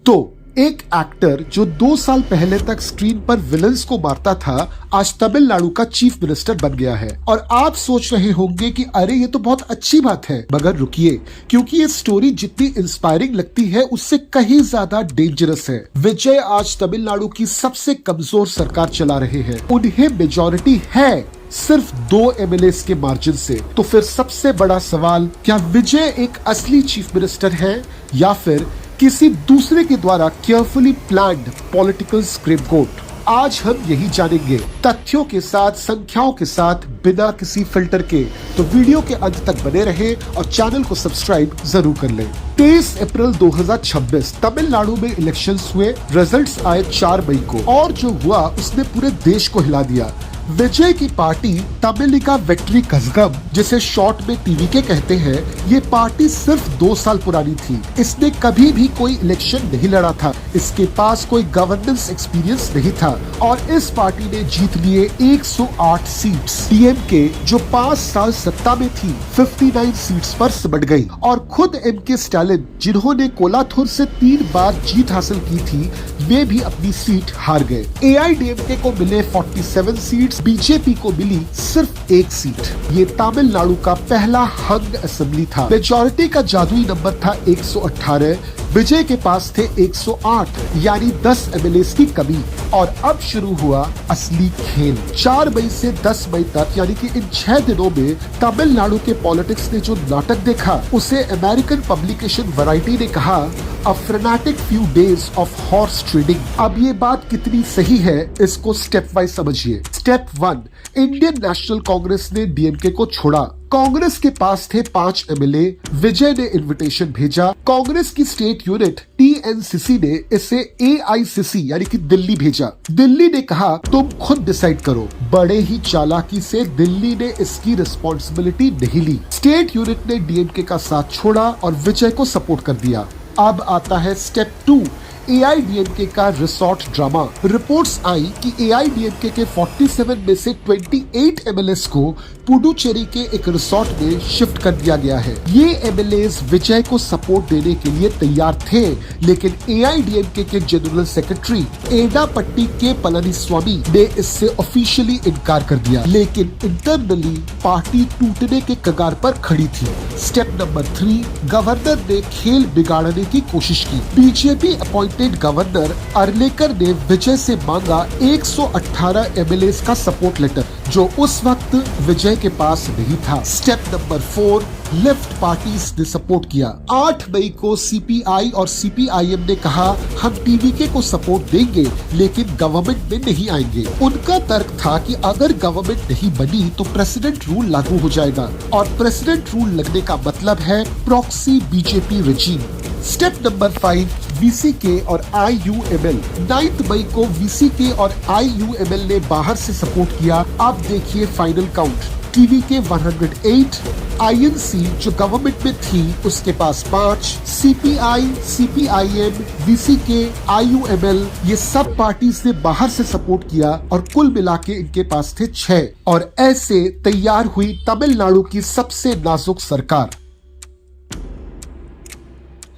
तो एक एक्टर जो 2 साल पहले तक स्क्रीन पर विलन्स को मारता था, आज तमिलनाडु का चीफ मिनिस्टर बन गया है। और आप सोच रहे होंगे कि अरे ये तो बहुत अच्छी बात है, मगर रुकिए, क्योंकि ये स्टोरी जितनी इंस्पायरिंग लगती है उससे कहीं ज्यादा डेंजरस है। विजय आज तमिलनाडु की सबसे कमजोर सरकार चला रहे हैं। उन्हें मेजॉरिटी है सिर्फ 2 एमएलए के मार्जिन से। तो फिर सबसे बड़ा सवाल, क्या विजय एक असली चीफ मिनिस्टर है या फिर किसी दूसरे के द्वारा केयरफुली प्लान्ड पॉलिटिकल स्क्रिप्टगोट? आज हम यही जानेंगे, तथ्यों के साथ, संख्याओं के साथ, बिना किसी फिल्टर के। तो वीडियो के अंत तक बने रहें और चैनल को सब्सक्राइब जरूर कर लें। 23 अप्रैल 2026 तमिलनाडु में इलेक्शंस हुए। रिजल्ट्स आए 4 मई को और जो हुआ उसने पूरे देश को हिला दिया। विजय की पार्टी तमिलिका वेट्री कज़गम, जिसे शॉर्ट में टीवीके कहते हैं, ये पार्टी सिर्फ 2 साल पुरानी थी। इसने कभी भी कोई इलेक्शन नहीं लड़ा था, इसके पास कोई गवर्नेंस एक्सपीरियंस नहीं था और इस पार्टी ने जीत लिए 108 सीट्स। डीएमके जो 5 साल सत्ता में थी, 59 सीट्स पर सिमट गई और खुद एमके स्टालिन, जिन्होंने कोलाथुर से 3 बार जीत हासिल की थी, वे भी अपनी सीट हार गए। एआईडीएमके को मिले 47 सीट्स, बीजेपी को मिली सिर्फ 1 सीट। ये तमिलनाडु का पहला हंग असेंबली था। मेजॉरिटी का जादुई नंबर था 118, विजय के पास थे 108, यानी 10 एमएलए की कमी। और अब शुरू हुआ असली खेल। 4 मई से 10 मई तक, यानी कि इन 6 दिनों में तमिलनाडु के पॉलिटिक्स ने जो नाटक देखा, उसे अमेरिकन पब्लिकेशन वैरायटी ने कहा a frenetic few days of horse trading. अब ये बात कितनी सही है, इसको स्टेप वाइज समझिए। स्टेप 1, इंडियन नेशनल कांग्रेस ने डीएमके को छोड़ा। कांग्रेस के पास थे 5 एमएलए। विजय ने इनविटेशन भेजा। कांग्रेस की स्टेट यूनिट टीएनसीसी ने इसे एआईसीसी यानी कि दिल्ली भेजा। दिल्ली ने कहा तुम खुद डिसाइड करो। बड़े ही चालाकी से दिल्ली ने इसकी रिस्पॉन्सिबिलिटी नहीं ली। स्टेट यूनिट ने डीएमके का साथ छोड़ा और विजय को सपोर्ट कर दिया। अब आता है स्टेप 2, एआईडीएमके का रिसोर्ट ड्रामा। रिपोर्ट्स आई कि एआईडीएमके के 47 में से 28 एमएलएस को पुडुचेरी के एक रिसोर्ट में शिफ्ट कर दिया गया है। ये एमएलएस विजय को सपोर्ट देने के लिए तैयार थे, लेकिन एआईडीएमके के जनरल सेक्रेटरी एडापट्टी के पलनीस्वामी ने इससे ऑफिशियली इनकार कर दिया। लेकिन इंटरनली पार्टी टूटने के कगार पर खड़ी थी। स्टेप नंबर 3, गवर्नर ने खेल बिगाड़ने की कोशिश की। बीजेपी अपॉइंटेड गवर्नर अर्लेकर ने विजय से मांगा 118 एमएलए का सपोर्ट लेटर, जो उस वक्त विजय के पास नहीं था। स्टेप नंबर 4, लेफ्ट पार्टीज ने सपोर्ट किया। 8 मई को सीपीआई और सीपीआईएम ने कहा हम टीवीके को सपोर्ट देंगे, लेकिन गवर्नमेंट में नहीं आएंगे। उनका तर्क था कि अगर गवर्नमेंट नहीं बनी तो प्रेसिडेंट रूल लागू हो जाएगा और प्रेसिडेंट रूल लगने का मतलब है proxy BJP regime. Step number 5, VCK और आईयूएमएल। 9 मई को वीसीके और आईयूएमएल ने बाहर से सपोर्ट किया। अब देखिए फाइनल काउंट। टीवीके 108, आईएनसी जो गवर्नमेंट में थी उसके पास 5, सीपीआई, सीपीआईएम, वीसीके, आईयूएमएल, ये सब पार्टीज ने बाहर से सपोर्ट किया और कुल मिला के इनके पास थे 6। और ऐसे तैयार हुई तमिलनाडु की सबसे नाजुक सरकार।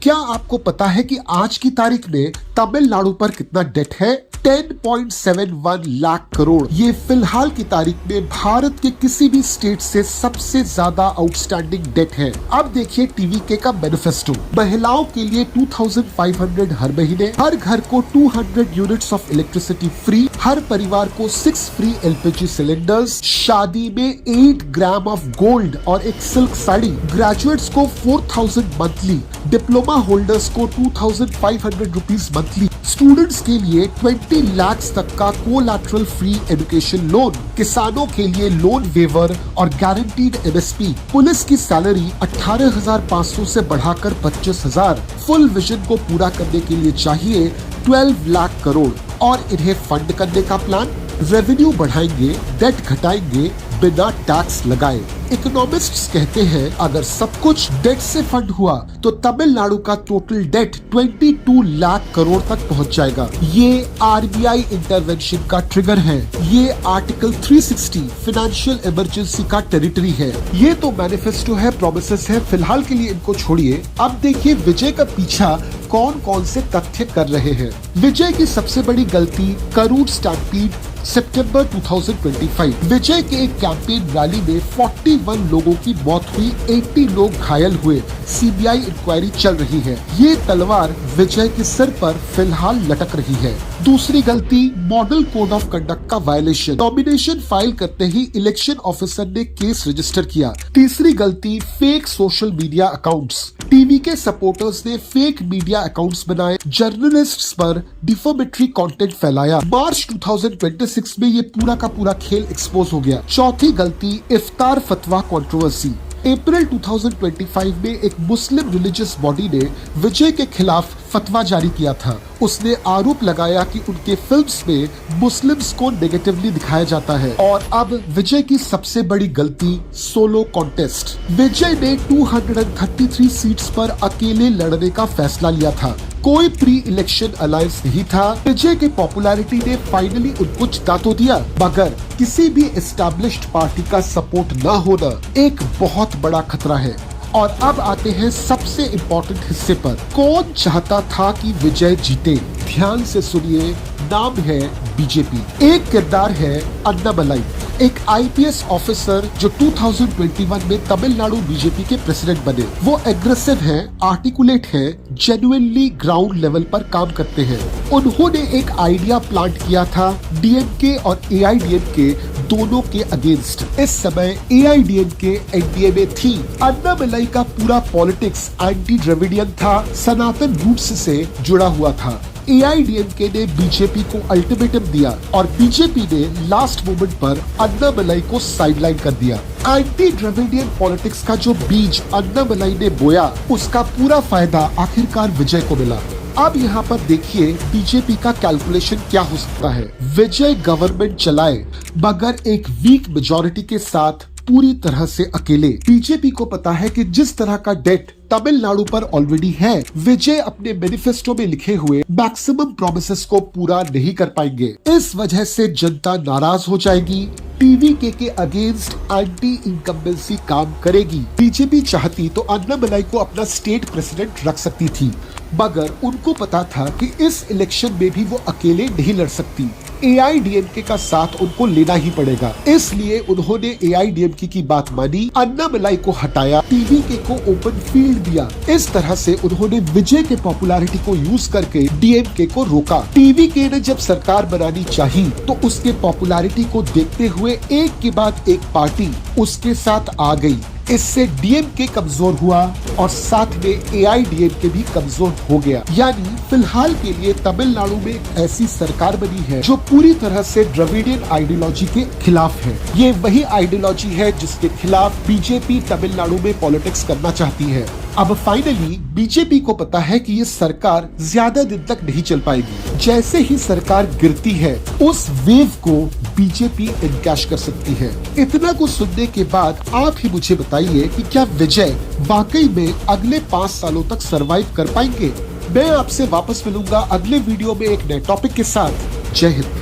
क्या आपको पता है कि आज की तारीख में तमिलनाडु पर कितना डेट है? 10.71 लाख करोड़। ये फिलहाल की तारीख में भारत के किसी भी स्टेट से सबसे ज्यादा आउटस्टैंडिंग डेट है। अब देखिए टीवीके का मैनिफेस्टो। महिलाओं के लिए 2500 हर महीने, हर घर को 200 यूनिट्स ऑफ इलेक्ट्रिसिटी फ्री, हर परिवार को 6 फ्री एलपीजी सिलेंडर्स, शादी में 8 ग्राम ऑफ गोल्ड और एक सिल्क साड़ी, ग्रेजुएट्स को 4000 मंथली, डिप्लोमा होल्डर्स को 2500 रुपीज मंथली, स्टूडेंट्स के लिए 20 लाख तक का कोलैटरल फ्री एजुकेशन लोन, किसानों के लिए लोन वेवर और गारंटीड एमएसपी, पुलिस की सैलरी 18,500 से बढ़ाकर 25,000, फुल विजन को पूरा करने के लिए चाहिए 12 लाख करोड़। और इन्हें फंड करने का प्लान, रेवेन्यू बढ़ाएंगे, डेट घटाएंगे, बिना टैक्स लगाए। इकोनॉमिस्ट्स कहते हैं अगर सब कुछ डेट से फंड हुआ तो तमिलनाडु का टोटल डेट 22 लाख करोड़ तक पहुंच जाएगा। ये आरबीआई इंटरवेंशन का ट्रिगर है। ये आर्टिकल 360 फाइनेंशियल इमरजेंसी का टेरिटरी है। ये तो मैनिफेस्टो है, प्रोमिसेस है, फिलहाल के लिए इनको छोड़िए। अब देखिए विजय का पीछा कौन कौन से तथ्य कर रहे हैं। विजय की सबसे बड़ी गलती करूर स्टैम्पीड सितंबर 2025। विजय के एक कैंपेन रैली में 41 लोगों की मौत हुई, 80 लोग घायल हुए। सीबीआई इंक्वायरी चल रही है। ये तलवार विजय के सिर पर फिलहाल लटक रही है। दूसरी गलती मॉडल कोड ऑफ कंडक्ट का वायलेशन। नॉमिनेशन फाइल करते ही इलेक्शन ऑफिसर ने केस रजिस्टर किया। तीसरी गलती fake social media accounts. TV के सपोर्टर्स ने फेक मीडिया अकाउंट्स बनाए, जर्नलिस्ट्स पर डिफेमेटरी कंटेंट फैलाया। मार्च 2026 में ये पूरा का पूरा खेल एक्सपोज हो गया। चौथी गलती इफ्तार फतवा कंट्रोवर्सी। अप्रैल 2025 में एक मुस्लिम रिलीजियस बॉडी ने विजय के खिलाफ फतवा जारी किया था। उसने आरोप लगाया कि उनके फिल्म्स में मुस्लिम्स को नेगेटिवली दिखाया जाता है। और अब विजय की सबसे बड़ी गलती सोलो कॉन्टेस्ट। विजय ने 233 सीट्स पर अकेले लड़ने का फैसला लिया था। कोई प्री इलेक्शन अलायंस नहीं था। विजय की पॉपुलैरिटी ने फाइनली उनको जिता तो दिया, मगर किसी भी एस्टैब्लिश्ड पार्टी का सपोर्ट न होना एक बहुत बड़ा खतरा है। और अब आते हैं सबसे इम्पोर्टेंट हिस्से पर। कौन चाहता था कि विजय जीते? ध्यान से सुनिए, नाम है बीजेपी। एक किरदार है अन्नामलाई, एक आईपीएस ऑफिसर जो 2021 में तमिलनाडु बीजेपी के प्रेसिडेंट बने। वो एग्रेसिव है, आर्टिकुलेट है, जेन्युइनली ग्राउंड लेवल पर काम करते हैं। उन्होंने एक आइडिया प्लांट किया था डीएमके और एआईडीएमके दोनों के अगेंस्ट। इस समय एआईडीएमके एनडीए में थी। अन्नामलाई का पूरा पॉलिटिक्स एंटी द्रविडियन था, सनातन रूट्स से जुड़ा हुआ था। एआईडीएमके ने बीजेपी को अल्टीमेटम दिया और बीजेपी ने लास्ट मोमेंट पर अन्नामलाई को साइडलाइन कर दिया। एंटी द्रविडियन पॉलिटिक्स का जो बीज अन्नामलाई ने बोया, उसका पूरा फायदा आखिरकार विजय को मिला। अब यहाँ पर देखिए बीजेपी का कैलकुलेशन क्या हो सकता है। विजय गवर्नमेंट चलाए मगर एक वीक मेजॉरिटी के साथ पूरी तरह से अकेले। बीजेपी को पता है कि जिस तरह का डेट तमिलनाडु पर ऑलरेडी है, विजय अपने मैनिफेस्टो में लिखे हुए मैक्सिमम प्रोमिसेस को पूरा नहीं कर पाएंगे। इस वजह से जनता नाराज हो जाएगी। टीवीके के अगेंस्ट एंटी इनकम्बेंसी काम करेगी। बीजेपी चाहती तो अन्नामलाई को अपना स्टेट प्रेसिडेंट रख सकती थी, मगर उनको पता था कि इस इलेक्शन में भी वो अकेले नहीं लड़ सकती। एआईडीएमके का साथ उनको लेना ही पड़ेगा। इसलिए उन्होंने एआईडीएमके की बात मानी, अन्नामलाई को हटाया, टीवीके को ओपन फील्ड दिया। इस तरह से उन्होंने विजय के पॉपुलैरिटी को यूज करके डीएमके को रोका। टीवीके ने जब सरकार बनानी चाहिए तो उसके पॉपुलैरिटी को देखते हुए एक के बाद एक पार्टी उसके साथ आ गई। इससे डीएमके कमजोर हुआ और साथ में एआईडीएमके भी कमजोर हो गया। यानी फिलहाल के लिए तमिलनाडु में एक ऐसी सरकार बनी है जो पूरी तरह से द्रविडियन आइडियोलॉजी के खिलाफ है। ये वही आइडियोलॉजी है जिसके खिलाफ बीजेपी तमिलनाडु में पॉलिटिक्स करना चाहती है। अब फाइनली बीजेपी को पता है कि ये सरकार ज्यादा दिन तक नहीं चल पाएगी। जैसे ही सरकार गिरती है, उस वेव को बीजेपी इनकैश कर सकती है। इतना कुछ सुनने के बाद आप ही मुझे बताइए कि क्या विजय वाकई में अगले 5 सालों तक सरवाइव कर पाएंगे? मैं आपसे वापस मिलूंगा अगले वीडियो में एक नए टॉपिक के साथ। जय हिंद।